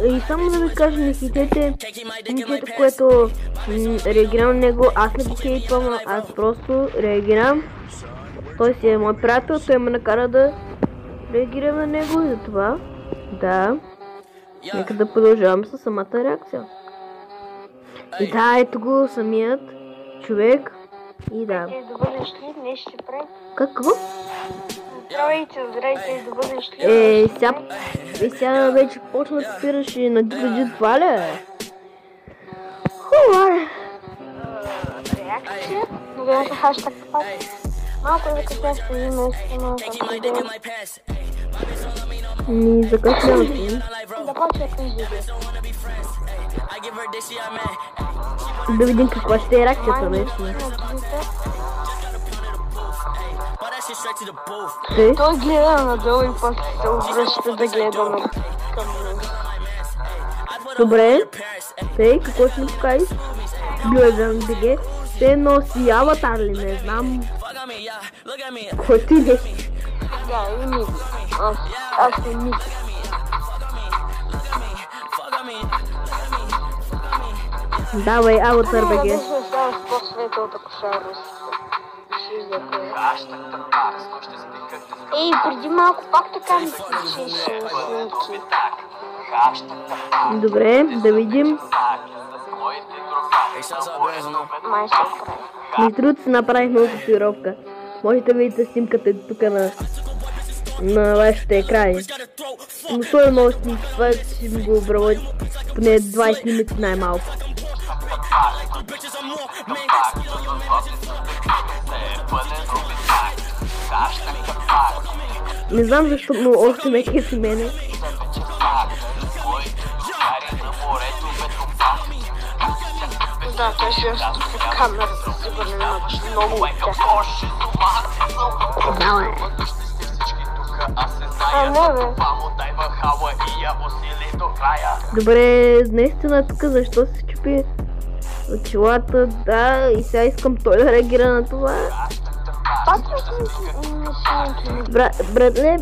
И само да ви кажа, не хейтете момчето, което реагирам на него. Аз не го хейтвам, аз просто реагирам. Той си е мой приятел, той ме накара да реагирам на него и затова, да, нека да продължавам със самата реакция. И да, ето го самият човек. И да. Да бъдеш ли, нещо ще прави? Какво? Здравейте, здравейте, да бъдеш ли? Сега вече почна да спираш и на DVD това ли е? Хубаво. Реакция? Надявам хаштаг пак. Малко е закъснящо име, но закъснявам си. да почва към видео. Да видим каква ще е реакцията наистина. Той гледа надолу и после се обръща да гледа към него. Добре. Тъй, какво ще ми покажеш? Гледам БГ. Те носи аватар ли, не знам. Който и нещо. Да, и мисли. Аз не мисля. Давай, аватар БГ. Да се остава с по-светлата коша русите. Ей, преди малко пак така ми включиш снимки. Добре, да видим. Май се прави. Между другото си направих нова татуировка. Можете да видите снимката тук на вашите екрани. Но той е много снимки, това ще ми го обработи поне 20 минути най-малко. Не знам защо, но още ме кефи мене. Да, той ще остава камерата, сигурно има много от тях. Да, бе. Не, бе. Добре, наистина тук защо се чупи очилата, да, и сега искам той да реагира на това. Пак не си Братле,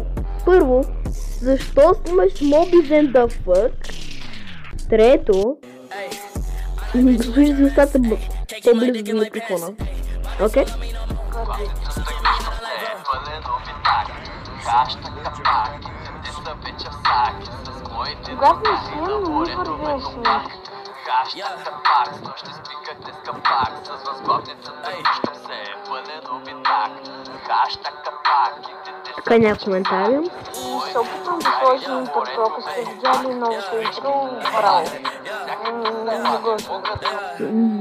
първо, защо снимаш Mobies and the Fuck? Трето, слушай устата по-близо до микрофона. Окей? Когато не снимам, не вървя снимка. Така няма коментари. И се опитвам да сложим интертрока. Сте видяли новото интро? Браво. Не го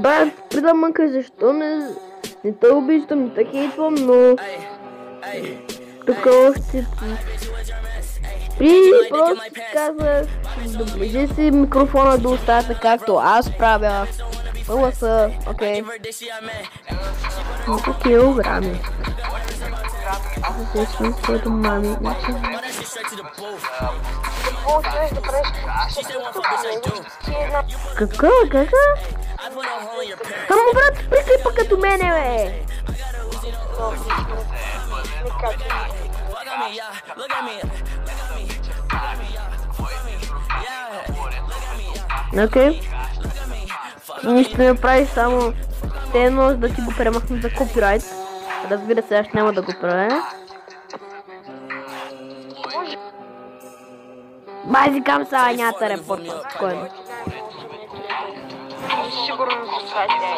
Брат, предам мънка, защо не те обиждам, не те хейтвам, но тук още просто си казах, доближи си микрофона до устата, както аз правя. Пълъса, окей. Много килограми. Здесь мисля до мами. Кака? Само брат, прикай пък като мене, бе! Окей. Нищо не правиш, само те може да ти го премахнат за копирайт. Разбира се, аз няма да го правя. Бази към са, няма да репортвам, спокойно. Сигурно за това тя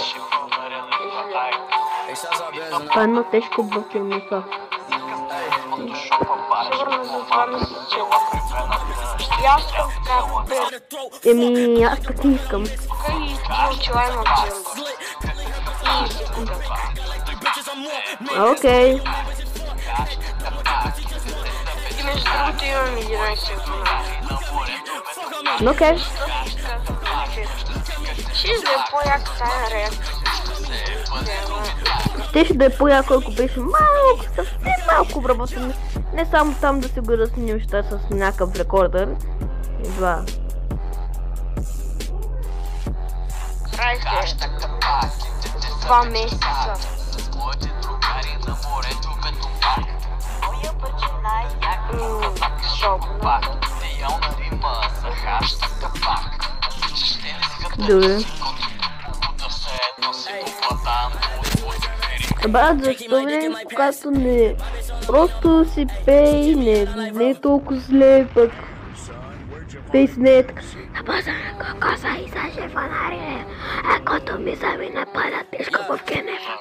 Това е едно тежко бъкено са. Сигурно за това мисля, че и аз искам така. Еми, аз пък не искам. И очила има джинго. И секунда. Окей. И между другото имам 11 секунди. Окей. Ще да е по-яка тая реакция. Ще да е по-яко, ако беше малко, съвсем малко обработено. Не само там да се го разснимаш с някакъв рекордър. И два. Правите 2 месеца. Шопно. Добре. Брат, защо време, когато не... Просто си пей, не е толкова зле, пък... Пей си не е така... Напазаме кокоса и саше фонари, акото ми замина пада тежко в кенефа.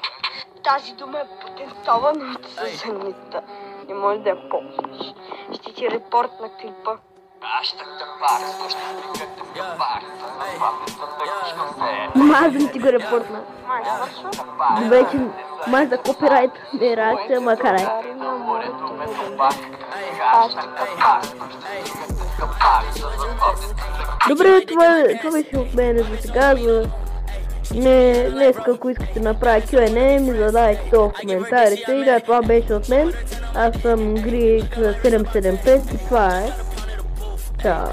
Тази дума е патентована от съседната. Не може да я ползваш. Ще ти репортна клипа. Май да ти го репортна. Май, свършва? Вече май за копирайт не реакция, ма карай. Добре, това беше от мен за сега. Днес, ако искате да направя Q&A, ми задавайте това в коментарите. И да, това беше от мен. Аз съм Greek 775 и това е. Чао.